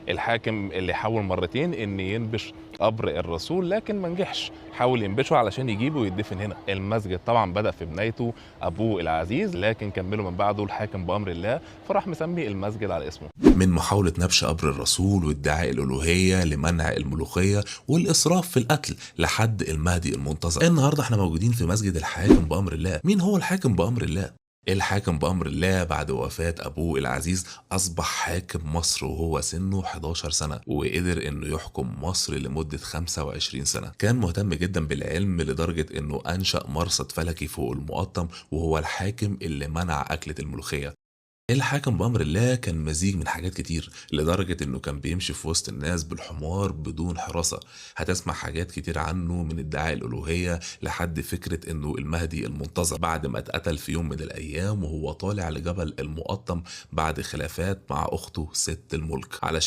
الحاكم اللي حاول مرتين ان ينبش قبر الرسول لكن ما نجحش، حاول ينبشه علشان يجيبه ويدفن هنا. المسجد طبعا بدأ في بنايته ابوه العزيز، لكن كمله من بعده الحاكم بأمر الله، فراح مسمي المسجد على اسمه. من محاولة نبش قبر الرسول وادعاء الألوهية لمنع الملوخية والإسراف في القتل لحد المهدي المنتظر. النهاردة احنا موجودين في مسجد الحاكم بأمر الله. مين هو الحاكم بأمر الله؟ الحاكم بأمر الله بعد وفاة أبوه العزيز أصبح حاكم مصر وهو سنه 11 سنة، وقدر إنه يحكم مصر لمدة 25 سنة. كان مهتم جدا بالعلم لدرجة إنه أنشأ مرصد فلكي فوق المقطم، وهو الحاكم اللي منع أكلة الملوخية. الحاكم بأمر الله كان مزيج من حاجات كتير لدرجة انه كان بيمشي في وسط الناس بالحمار بدون حراسة. هتسمع حاجات كتير عنه من ادعاء الألوهية لحد فكرة انه المهدي المنتظر بعد ما اتقتل في يوم من الأيام وهو طالع لجبل المقطم بعد خلافات مع أخته ست الملك علشان